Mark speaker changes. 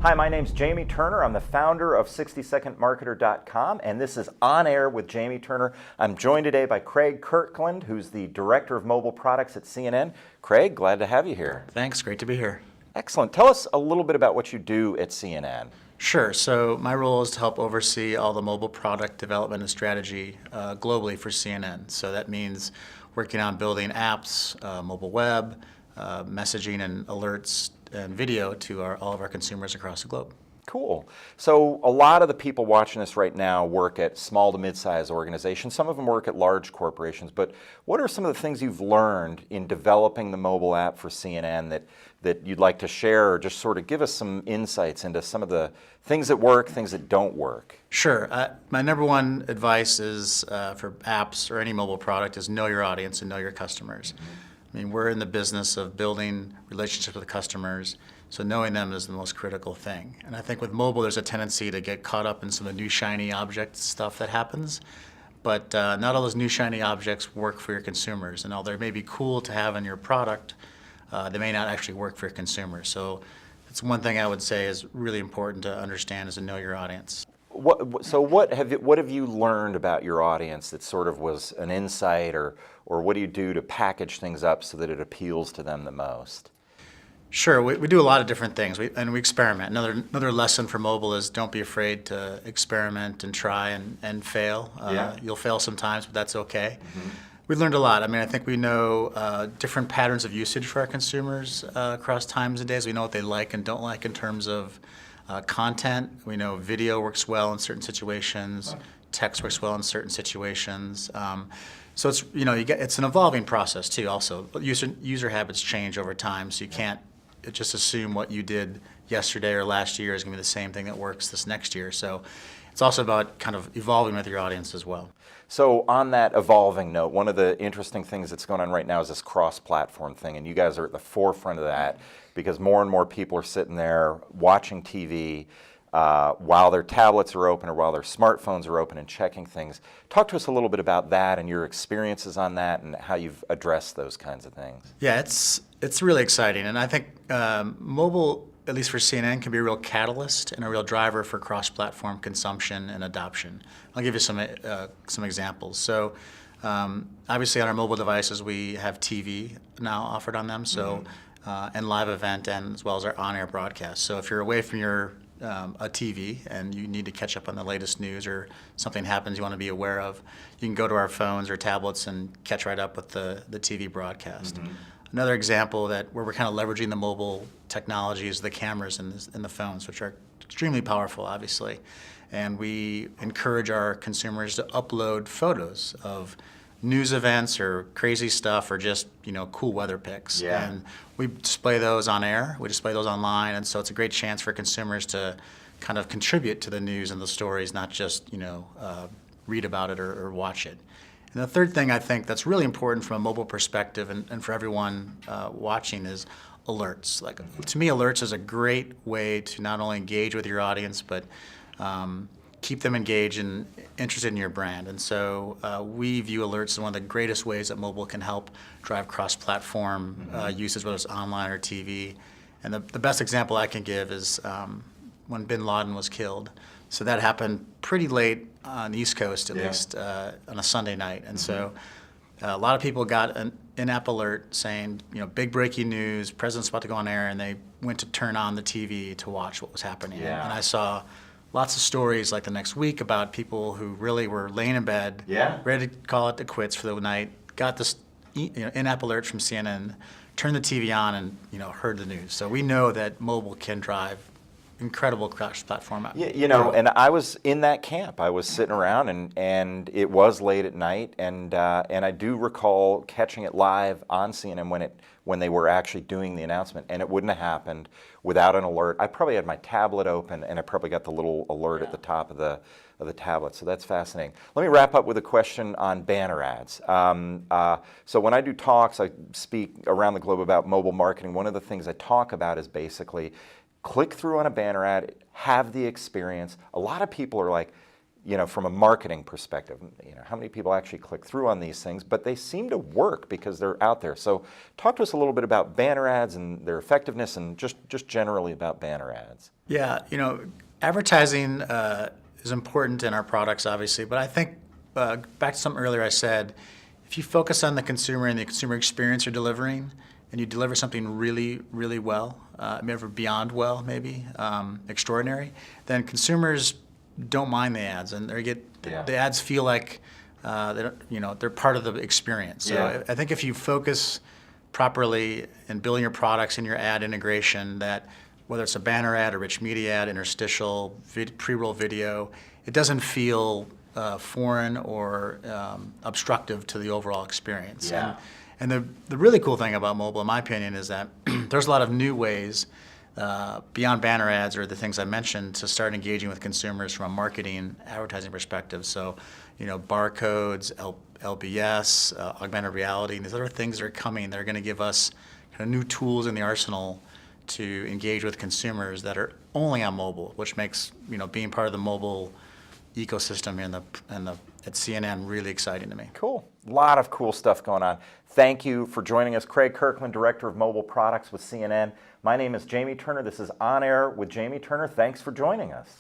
Speaker 1: Hi, my name's Jamie Turner. I'm the founder of 60secondmarketer.com, and this is On Air with Jamie Turner. I'm joined today by Craig Kirkland, who's the Director of Mobile Products at CNN. Craig, glad to have you here.
Speaker 2: Thanks, great to be here.
Speaker 1: Excellent. Tell us a little bit about what you do at CNN.
Speaker 2: Sure, so my role is to help oversee all the mobile product development and strategy globally for CNN. So that means working on building apps, mobile web, messaging and alerts and video to all of our consumers across the globe.
Speaker 1: Cool. So a lot of the people watching this right now work at small to mid-sized organizations. Some of them work at large corporations. But what are some of the things you've learned in developing the mobile app for CNN that you'd like to share, or just sort of give us some insights into some of the things that work, things that don't work?
Speaker 2: Sure. My number one advice is for apps or any mobile product is know your audience and know your customers. I mean, we're in the business of building relationships with customers, so knowing them is the most critical thing. And I think with mobile, there's a tendency to get caught up in some of the new shiny object stuff that happens, but not all those new shiny objects work for your consumers. And although they may be cool to have in your product, they may not actually work for your consumers. So it's one thing I would say is really important to understand is to know your audience.
Speaker 1: What have you learned about your audience that sort of was an insight, or what do you do to package things up so that it appeals to them the most?
Speaker 2: Sure, we do a lot of different things, and we experiment. Another lesson for mobile is don't be afraid to experiment and try and fail. You'll fail sometimes, but that's okay. We learned a lot. I mean, I think we know different patterns of usage for our consumers across times and days. We know what they like and don't like in terms of content. We know video works well in certain situations. Text works well in certain situations. So it's it's an evolving process too. Also, user habits change over time, so you can't just assume what you did yesterday or last year is going to be the same thing that works this next year. So it's also about kind of evolving with your audience as well.
Speaker 1: So on that evolving note, one of the interesting things that's going on right now is this cross-platform thing, and you guys are at the forefront of that because more and more people are sitting there watching TV while their tablets are open or while their smartphones are open and checking things. Talk to us a little bit about that and your experiences on that and how you've addressed those kinds of things.
Speaker 2: Yeah, it's really exciting, and I think mobile, at least for CNN, can be a real catalyst and a real driver for cross-platform consumption and adoption. I'll give you some examples. So obviously on our mobile devices we have TV now offered on them, so and live event, and as well as our on-air broadcast. So if you're away from your a TV and you need to catch up on the latest news or something happens you want to be aware of, you can go to our phones or tablets and catch right up with the TV broadcast. Another example where we're kind of leveraging the mobile technology is the cameras in the phones, which are extremely powerful, obviously. And we encourage our consumers to upload photos of news events or crazy stuff or just cool weather pics. And we display those on air, we display those online, and so it's a great chance for consumers to kind of contribute to the news and the stories, not just read about it or watch it. And the third thing I think that's really important from a mobile perspective and for everyone watching is alerts. Like, to me, alerts is a great way to not only engage with your audience, but keep them engaged and interested in your brand. And so we view alerts as one of the greatest ways that mobile can help drive cross-platform usage, whether it's online or TV. And the best example I can give is when Bin Laden was killed. So that happened pretty late on the East Coast, at least, on a Sunday night. And so a lot of people got an in-app alert saying, big breaking news, president's about to go on air, and they went to turn on the TV to watch what was happening. And I saw lots of stories like the next week about people who really were laying in bed, ready to call it quits for the night, got this in-app alert from CNN, turned the TV on, and heard the news. So we know that mobile can drive incredible cross-platform app.
Speaker 1: And I was in that camp. I was sitting around, and it was late at night, and I do recall catching it live on CNN when they were actually doing the announcement, and it wouldn't have happened without an alert. I probably had my tablet open, and I probably got the little alert at the top of the tablet. So that's fascinating. Let me wrap up with a question on banner ads. So when I do talks, I speak around the globe about mobile marketing. One of the things I talk about is basically click through on a banner ad, have the experience. A lot of people are like, from a marketing perspective, how many people actually click through on these things, but they seem to work because they're out there. So talk to us a little bit about banner ads and their effectiveness and just generally about banner ads.
Speaker 2: Yeah, advertising is important in our products, obviously, but I think back to something earlier I said, if you focus on the consumer and the consumer experience you're delivering, and you deliver something really, really well, maybe beyond well, maybe extraordinary, then consumers don't mind the ads, and the ads feel like they're part of the experience. So I think if you focus properly in building your products and your ad integration, that whether it's a banner ad, a rich media ad, interstitial, pre-roll video, it doesn't feel foreign or obstructive to the overall experience.
Speaker 1: Yeah.
Speaker 2: And the really cool thing about mobile, in my opinion, is that there's a lot of new ways beyond banner ads or the things I mentioned to start engaging with consumers from a marketing, advertising perspective. So, barcodes, LBS, augmented reality, and these other things that are coming. They're going to give us kind of new tools in the arsenal to engage with consumers that are only on mobile, which makes being part of the mobile ecosystem at CNN really exciting to me.
Speaker 1: Cool. A lot of cool stuff going on. Thank you for joining us. Craig Kirkland, Director of Mobile Products with CNN. My name is Jamie Turner. This is On Air with Jamie Turner. Thanks for joining us.